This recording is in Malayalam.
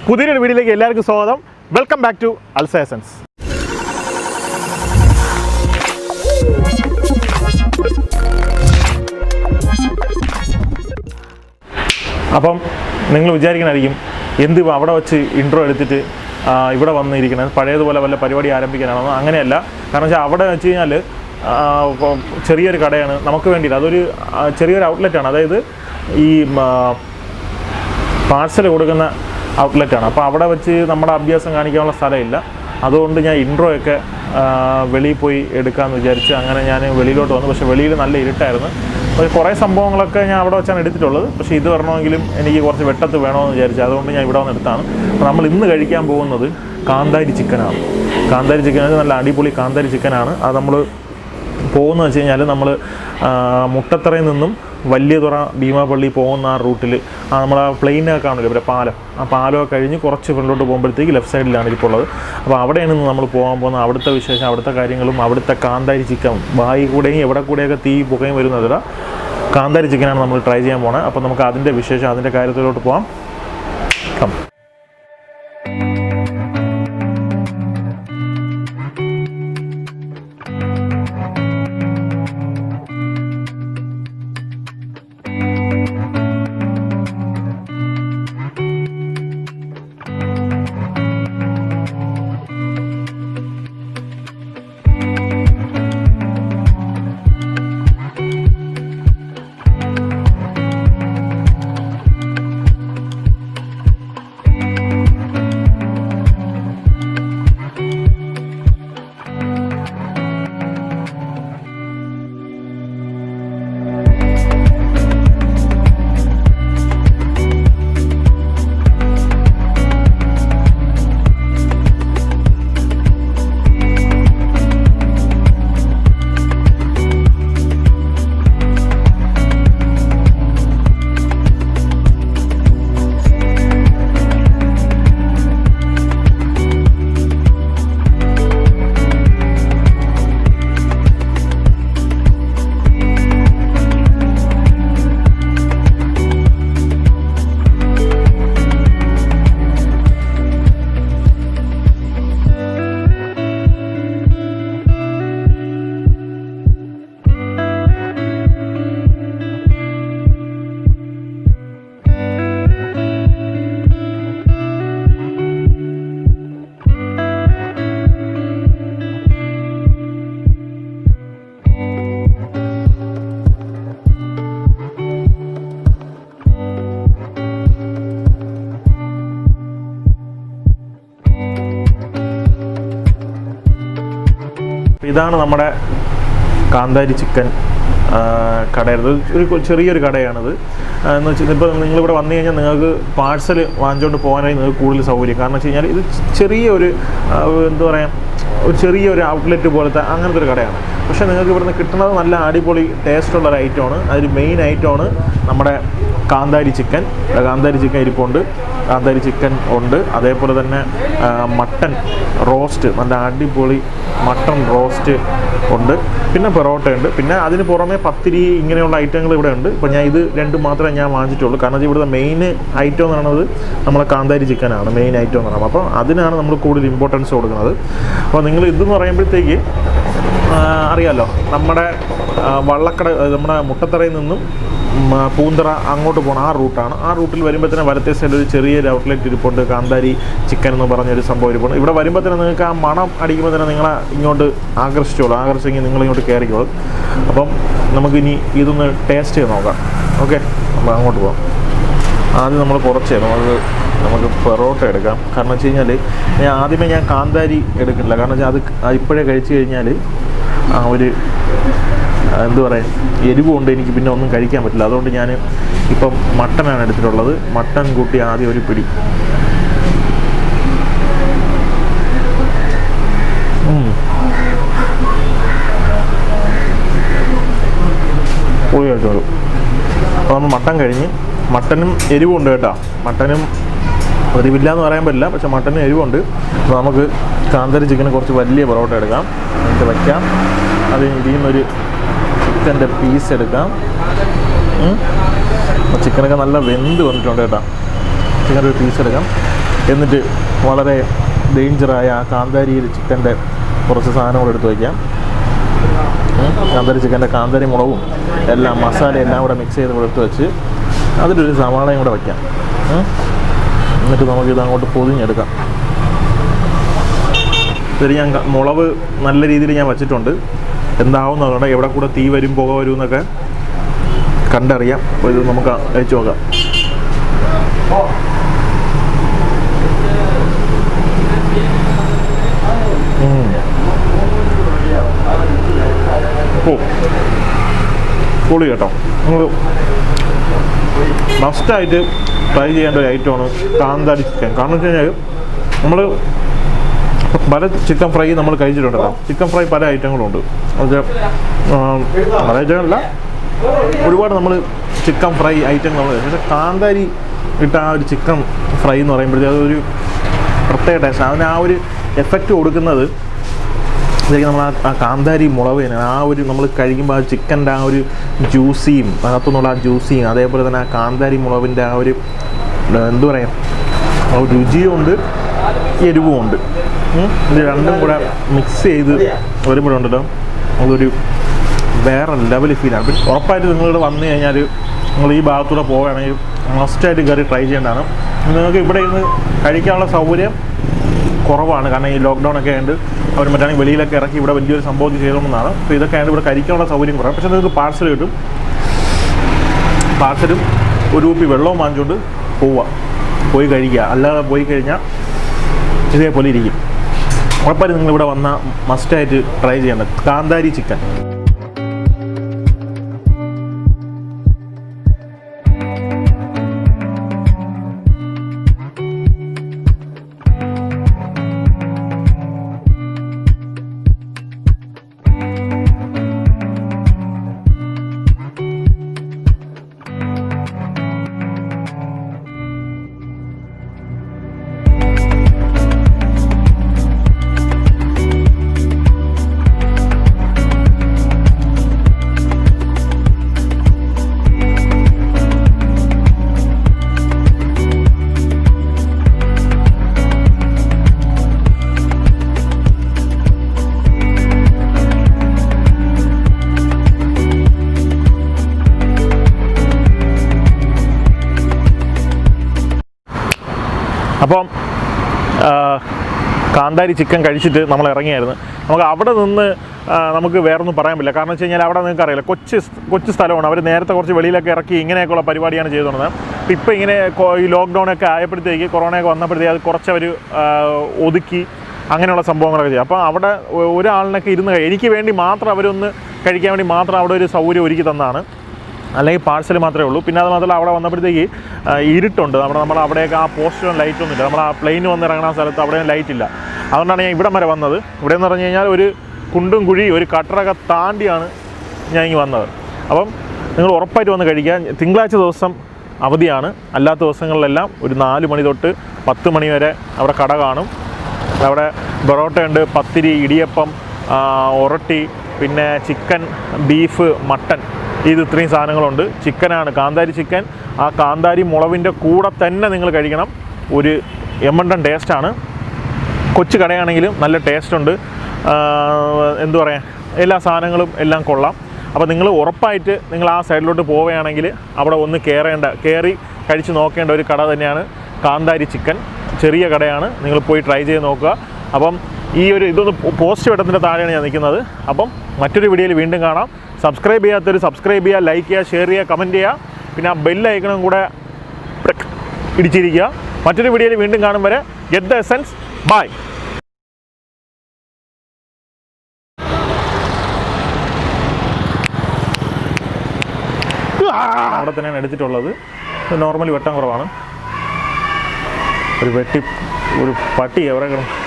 പുതിയൊരു വീഡിയോയിലേക്ക് എല്ലാവർക്കും സ്വാഗതം. വെൽക്കം ബാക്ക് ടു അൽസേസൻസ്. അപ്പം നിങ്ങൾ വിചാരിക്കണമായിരിക്കും എന്ത് അവിടെ വെച്ച് ഇൻട്രോ എടുത്തിട്ട് ഇവിടെ വന്നിരിക്കുന്നത് പഴയതുപോലെ വല്ല പരിപാടി ആരംഭിക്കാനാണോ? അങ്ങനെയല്ല. കാരണം വെച്ചാൽ അവിടെ വെച്ച് കഴിഞ്ഞാൽ ചെറിയൊരു കടയാണ് നമുക്ക് വേണ്ടിയിട്ട്. അതൊരു ചെറിയൊരു ഔട്ട്ലെറ്റാണ്. അതായത് ഈ പാഴ്സൽ കൊടുക്കുന്ന ഔട്ട്ലെറ്റാണ്. അപ്പോൾ അവിടെ വെച്ച് നമ്മുടെ അഭ്യാസം കാണിക്കാനുള്ള സ്ഥലമില്ല. അതുകൊണ്ട് ഞാൻ ഇൻട്രോയൊക്കെ വെളിയിൽ പോയി എടുക്കാമെന്ന് വിചാരിച്ച് അങ്ങനെ ഞാൻ വെളിയിലോട്ട് വന്നു. പക്ഷേ വെളിയിൽ നല്ല ഇരുട്ടായിരുന്നു. അപ്പോൾ കുറേ സംഭവങ്ങളൊക്കെ ഞാൻ അവിടെ വെച്ചാണ് എടുത്തിട്ടുള്ളത്. പക്ഷേ ഇത് വരണമെങ്കിലും എനിക്ക് കുറച്ച് വെട്ടത്ത് വേണമെന്ന് വിചാരിച്ചു. അതുകൊണ്ട് ഞാൻ ഇവിടെ വന്ന് എടുത്താണ്. അപ്പോൾ നമ്മൾ ഇന്ന് കഴിക്കാൻ പോകുന്നത് കാന്താരി ചിക്കനാണ്. കാന്താരി ചിക്കൻ നല്ല അടിപൊളി കാന്താരി ചിക്കനാണ്. അത് നമ്മൾ പോകുന്നത് വെച്ച് കഴിഞ്ഞാൽ നമ്മൾ മുട്ടത്തറയിൽ നിന്നും വലിയതുറ ഭീമാപള്ളി പോകുന്ന ആ റൂട്ടിൽ നമ്മൾ ആ പ്ലെയിനൊക്കെ കാണില്ല, ഇവിടെ പാലം, ആ പാലമൊക്കെ കഴിഞ്ഞ് കുറച്ച് ഫ്രണ്ടിലോട്ട് പോകുമ്പോഴത്തേക്ക് ലെഫ്റ്റ് സൈഡിലാണ് ഇപ്പോൾ ഉള്ളത്. അപ്പോൾ അവിടെയാണ് നമ്മൾ പോകാൻ പോകുന്നത്. അവിടുത്തെ വിശേഷം, അവിടുത്തെ കാര്യങ്ങളും അവിടുത്തെ കാന്താരി ചിക്കൻ വായി കൂടെയും എവിടെ കൂടെയൊക്കെ തീ പുകയും വരുന്നതില്ല കാന്താരി ചിക്കനാണ് നമ്മൾ ട്രൈ ചെയ്യാൻ പോകുന്നത്. അപ്പോൾ നമുക്ക് അതിൻ്റെ വിശേഷം, അതിൻ്റെ കാര്യത്തിലോട്ട് പോകാം. ഇതാണ് നമ്മുടെ കാന്താരി ചിക്കൻ കടയത്. ഒരു ചെറിയൊരു കടയാണിത്. എന്ന് വെച്ചാൽ ഇപ്പോൾ നിങ്ങളിവിടെ വന്നു കഴിഞ്ഞാൽ നിങ്ങൾക്ക് പാഴ്സൽ വാങ്ങിച്ചുകൊണ്ട് പോകാനായി നിങ്ങൾക്ക് കൂടുതൽ സൗകര്യം. കാരണം വെച്ച് കഴിഞ്ഞാൽ ഇത് ചെറിയൊരു എന്താ പറയുക, ഒരു ചെറിയൊരു ഔട്ട്ലെറ്റ് പോലത്തെ അങ്ങനത്തെ ഒരു കടയാണ്. പക്ഷേ നിങ്ങൾക്ക് ഇവിടുന്ന് കിട്ടുന്നത് നല്ല അടിപൊളി ടേസ്റ്റുള്ളൊരു ഐറ്റമാണ്. അതിൽ മെയിൻ ഐറ്റമാണ് നമ്മുടെ കാന്താരി ചിക്കൻ. കാന്താരി ചിക്കൻ ഇരിപ്പുണ്ട്, കാന്താരി ചിക്കൻ ഉണ്ട്. അതേപോലെ തന്നെ മട്ടൻ റോസ്റ്റ്, നല്ല അടിപൊളി മട്ടൺ റോസ്റ്റ് ഉണ്ട്. പിന്നെ പൊറോട്ട ഉണ്ട്. പിന്നെ അതിന് പുറമെ പത്തിരി, ഇങ്ങനെയുള്ള ഐറ്റങ്ങൾ ഇവിടെ ഉണ്ട്. ഇപ്പോൾ ഞാൻ ഇത് രണ്ടും മാത്രമേ ഞാൻ വാങ്ങിച്ചിട്ടുള്ളൂ. കാരണം ഇവിടുത്തെ മെയിൻ ഐറ്റം എന്ന് പറയുന്നത് നമ്മളെ കാന്താരി ചിക്കനാണ് മെയിൻ ഐറ്റം എന്ന് പറയുന്നത്. അപ്പോൾ അതിനാണ് നമ്മൾ കൂടുതൽ ഇമ്പോർട്ടൻസ് കൊടുക്കുന്നത്. അപ്പോൾ നിങ്ങൾ ഇതെന്ന് പറയുമ്പോഴത്തേക്ക് അറിയാമല്ലോ, നമ്മുടെ വള്ളക്കട, നമ്മുടെ മുട്ടത്തറയിൽ നിന്നും പൂന്തറ അങ്ങോട്ട് പോകണം ആ റൂട്ടാണ്. ആ റൂട്ടിൽ വരുമ്പോൾ തന്നെ വലത്തെ സൈഡിൽ ഒരു ചെറിയൊരു ഔട്ട്ലെറ്റ് ഇരിപ്പുണ്ട്, കാന്താരി ചിക്കൻ എന്ന് പറഞ്ഞൊരു സംഭവം ഇരിപ്പുണ്ട്. ഇവിടെ വരുമ്പോൾ തന്നെ നിങ്ങൾക്ക് ആ മണം അടിക്കുമ്പോൾ തന്നെ നിങ്ങളെ ഇങ്ങോട്ട് ആകർഷിച്ചെങ്കിൽ നിങ്ങളിങ്ങോട്ട് കയറിക്കോളും. അപ്പം നമുക്കിനി ഇതൊന്ന് ടേസ്റ്റ് ചെയ്ത് നോക്കാം. ഓക്കെ, അപ്പോൾ അങ്ങോട്ട് പോകാം. ആദ്യം നമ്മൾ കുറച്ച് നമുക്ക് പൊറോട്ട എടുക്കാം. കാരണം വെച്ച് കഴിഞ്ഞാൽ ആദ്യമേ ഞാൻ കാന്താരി എടുക്കില്ല. കാരണം വെച്ചാൽ അത് ഇപ്പോഴേ കഴിച്ചു കഴിഞ്ഞാൽ ഒരു എന്തു പറയാൻ എരിവ് കൊണ്ട് എനിക്ക് പിന്നെ ഒന്നും കഴിക്കാൻ പറ്റില്ല. അതുകൊണ്ട് ഞാൻ ഇപ്പം മട്ടനാണ് എടുത്തിട്ടുള്ളത്. മട്ടൻ കൂട്ടി ആദ്യം ഒരു പിടി. പോയി കഴിച്ചോളൂ. അപ്പോൾ നമ്മൾ മട്ടൻ കഴിഞ്ഞ്, മട്ടനും എരിവുണ്ട് കേട്ടോ. മട്ടനും എരിവില്ല എന്ന് പറയാൻ പറ്റില്ല, പക്ഷെ മട്ടനും എരിവുണ്ട്. അപ്പോൾ നമുക്ക് കാന്താരി ചിക്കന് കുറച്ച് വലിയ പൊറോട്ട എടുക്കാം, എന്നിട്ട് വയ്ക്കാം. അത് ഇതിൽ നിന്നൊരു ചിക്കൻ്റെ പീസ് എടുക്കാം. ചിക്കനൊക്കെ നല്ല വെന്ത് വന്നിട്ടുണ്ട് കേട്ടോ. ചിക്കൻ ഒരു പീസ് എടുക്കാം. എന്നിട്ട് വളരെ ഡേഞ്ചറായ ആ കാന്താരി ചിക്കൻ്റെ കുറച്ച് സാധനങ്ങൾ എടുത്ത് വയ്ക്കാം. കാന്താരി ചിക്കൻ്റെ കാന്താരി മുളകും എല്ലാം മസാല എല്ലാം കൂടെ മിക്സ് ചെയ്ത് എടുത്ത് വെച്ച് അതിലൊരു സവാളയും കൂടെ വയ്ക്കാം. എന്നിട്ട് നമുക്കിത് അങ്ങോട്ട് പൊതിഞ്ഞെടുക്കാം. ശരി, ഞാൻ മുളക് നല്ല രീതിയിൽ ഞാൻ വച്ചിട്ടുണ്ട്. എന്താവുന്നതുകൊണ്ട് എവിടെ കൂടെ തീ വരും പുക വരും എന്നൊക്കെ കണ്ടറിയാം. ഇത് നമുക്ക് അയച്ചു നോക്കാം. ഓ പൊളി കേട്ടോ. നമ്മൾ മസ്റ്റായിട്ട് ട്രൈ ചെയ്യേണ്ട ഒരു ഐറ്റമാണ് കാന്താരി ചിക്കൻ. കാരണം വെച്ച് കഴിഞ്ഞാൽ നമ്മൾ പല ചിക്കൻ ഫ്രൈ നമ്മൾ കഴിച്ചിട്ടുണ്ടല്ലോ. ചിക്കൻ ഫ്രൈ പല ഐറ്റങ്ങളുണ്ട്. അത് പല ഐറ്റങ്ങളല്ല, ഒരുപാട് നമ്മൾ ചിക്കൻ ഫ്രൈ ഐറ്റങ്ങൾ. പക്ഷേ കാന്താരി ഇട്ട ആ ഒരു ചിക്കൻ ഫ്രൈ എന്ന് പറയുമ്പോഴത്തേക്ക് അതൊരു പ്രത്യേക ടേസ്റ്റ്. അതിന് ആ ഒരു എഫക്റ്റ് കൊടുക്കുന്നത് ശരിക്കും നമ്മൾ ആ കാന്താരി മുളകിന് ആ ഒരു നമ്മൾ കഴിക്കുമ്പോൾ ആ ചിക്കൻ്റെ ആ ഒരു ജ്യൂസിയും അകത്തുനിന്നുള്ള ആ ജ്യൂസിയും അതേപോലെ തന്നെ ആ കാന്താരി മുളകിൻ്റെ ആ ഒരു എന്തു പറയാം ആ ഒരു രുചിയും ഉണ്ട്, എരിവും ഉണ്ട്. ഇത് രണ്ടും കൂടെ മിക്സ് ചെയ്ത് വരുമ്പോഴുണ്ടല്ലോ അതൊരു വേറെ ലെവൽ ഫീലാണ്. പിന്നെ ഉറപ്പായിട്ട് നിങ്ങളിവിടെ വന്നു കഴിഞ്ഞാൽ നിങ്ങൾ ഈ ഭാഗത്തൂടെ പോവുകയാണെങ്കിൽ മസ്റ്റായിട്ട് കയറി ട്രൈ ചെയ്യേണ്ടതാണ്. നിങ്ങൾക്ക് ഇവിടെ ഇരുന്ന് കഴിക്കാനുള്ള സൗകര്യം കുറവാണ്. കാരണം ഈ ലോക്ക്ഡൗൺ ഒക്കെ ആയതുകൊണ്ട് അവർ മറ്റാണെങ്കിൽ വെളിയിലൊക്കെ ഇറക്കി ഇവിടെ വലിയൊരു സംഭവം ചെയ്തോണ്ടെന്നാണ്. അപ്പോൾ ഇതൊക്കെ ആയതുകൊണ്ട് ഇവിടെ കഴിക്കാനുള്ള സൗകര്യം കുറവാണ്. പക്ഷേ നിങ്ങൾക്ക് പാഴ്സൽ കിട്ടും. പാഴ്സലും ഒരു കുപ്പി വെള്ളവും വാങ്ങിച്ചുകൊണ്ട് പോയി കഴിക്കുക. അല്ലാതെ പോയി കഴിഞ്ഞാൽ ഇതേപോലെ ഇരിക്കും. ഉറപ്പായിട്ട് നിങ്ങളിവിടെ വന്നാൽ മസ്റ്റായിട്ട് ട്രൈ ചെയ്യേണ്ടത് കാന്താരി ചിക്കൻ. അപ്പം കാന്താരി ചിക്കൻ കഴിച്ചിട്ട് നമ്മൾ ഇറങ്ങിയായിരുന്നു. നമുക്ക് അവിടെ നിന്ന് നമുക്ക് വേറൊന്നും പറയാൻ പറ്റില്ല. കാരണം വെച്ച് കഴിഞ്ഞാൽ അവിടെ നിങ്ങൾക്ക് അറിയില്ല, കൊച്ചു സ്ഥലമാണ്. അവർ നേരത്തെ കുറച്ച് വെളിയിലൊക്കെ ഇറക്കി ഇങ്ങനെയൊക്കെയുള്ള പരിപാടിയാണ് ചെയ്തുകൊണ്ടത്. അപ്പോൾ ഇപ്പോൾ ഇങ്ങനെ ഈ ലോക്ക്ഡൗണൊക്കെ ആയപ്പോഴത്തേക്ക് കൊറോണയൊക്കെ വന്നപ്പോഴത്തേക്ക് അത് കുറച്ചവർ ഒതുക്കി അങ്ങനെയുള്ള സംഭവങ്ങളൊക്കെ ചെയ്യും. അപ്പോൾ അവിടെ ഒരാളിനൊക്കെ ഇരുന്ന് എനിക്ക് വേണ്ടി മാത്രം അവരൊന്ന് കഴിക്കാൻ വേണ്ടി മാത്രം അവിടെ ഒരു സൗകര്യം ഒരുക്കി തന്നാണ്. അല്ലെങ്കിൽ പാഴ്സൽ മാത്രമേ ഉള്ളൂ. പിന്നെ അത് മാത്രമല്ല അവിടെ വന്നപ്പോഴത്തേക്ക് ഇരുട്ടുണ്ട്. നമ്മൾ അവിടെയൊക്കെ ആ പോസ്റ്ററും ലൈറ്റൊന്നും ഇല്ല. നമ്മൾ ആ പ്ലെയിൻ വന്ന് ഇറങ്ങുന്ന സ്ഥലത്ത് അവിടെയും ലൈറ്റ് ഇല്ല. അതുകൊണ്ടാണ് ഞാൻ ഇവിടം വരെ വന്നത്. ഇവിടെ എന്ന് പറഞ്ഞു കഴിഞ്ഞാൽ ഒരു കുണ്ടും കുഴി ഒരു കട്ടറൊക്കെ താണ്ടിയാണ് ഞാൻ ഇങ്ങ് വന്നത്. അപ്പം നിങ്ങൾ ഉറപ്പായിട്ട് വന്ന് കഴിക്കുക. തിങ്കളാഴ്ച ദിവസം അവധിയാണ്. അല്ലാത്ത ദിവസങ്ങളിലെല്ലാം ഒരു 4 മണി തൊട്ട് 10 മണി വരെ അവിടെ കട കാണും. അവിടെ പൊറോട്ട ഉണ്ട്, പത്തിരി, ഇടിയപ്പം, ഒറട്ടി, പിന്നെ ചിക്കൻ, ബീഫ്, മട്ടൻ, ഇത്രയും സാധനങ്ങളുണ്ട്. ചിക്കനാണ് കാന്താരി ചിക്കൻ. ആ കാന്താരി മുളവിൻ്റെ കൂടെ തന്നെ നിങ്ങൾ കഴിക്കണം. ഒരു എമ്മണ്ടൻ ടേസ്റ്റാണ്. കൊച്ചു കടയാണെങ്കിലും നല്ല ടേസ്റ്റുണ്ട്. എന്തു പറയാൻ, എല്ലാ സാധനങ്ങളും എല്ലാം കൊള്ളാം. അപ്പോൾ നിങ്ങൾ ഉറപ്പായിട്ട് നിങ്ങൾ ആ സൈഡിലോട്ട് പോവുകയാണെങ്കിൽ അവിടെ ഒന്ന് കയറി കഴിച്ച് നോക്കേണ്ട ഒരു കട തന്നെയാണ് കാന്താരി ചിക്കൻ. ചെറിയ കടയാണ്, നിങ്ങൾ പോയി ട്രൈ ചെയ്ത് നോക്കുക. അപ്പം ഇതൊന്ന് പോസ്റ്റ് വെട്ടത്തിൻ്റെ താഴെയാണ് ഞാൻ നിൽക്കുന്നത്. അപ്പം മറ്റൊരു വീഡിയോയിൽ വീണ്ടും കാണാം. സബ്സ്ക്രൈബ് ചെയ്യാത്തവർ സബ്സ്ക്രൈബ് ചെയ്യുക, ലൈക്ക് ചെയ്യുക, ഷെയർ ചെയ്യുക, കമൻറ്റ് ചെയ്യുക. പിന്നെ ആ ബെല്ലൈക്കണും കൂടെ ഇടിച്ചിരിക്കുക. മറ്റൊരു വീഡിയോയിൽ വീണ്ടും കാണും വരെ ഗെറ്റ് ദ എസൻസ്. ബൈ. അവിടെ തന്നെയാണ് എടുത്തിട്ടുള്ളത്. നോർമലി വെട്ടം കുറവാണ്. ഒരു പട്ടി എവിടെ കിടന്നു.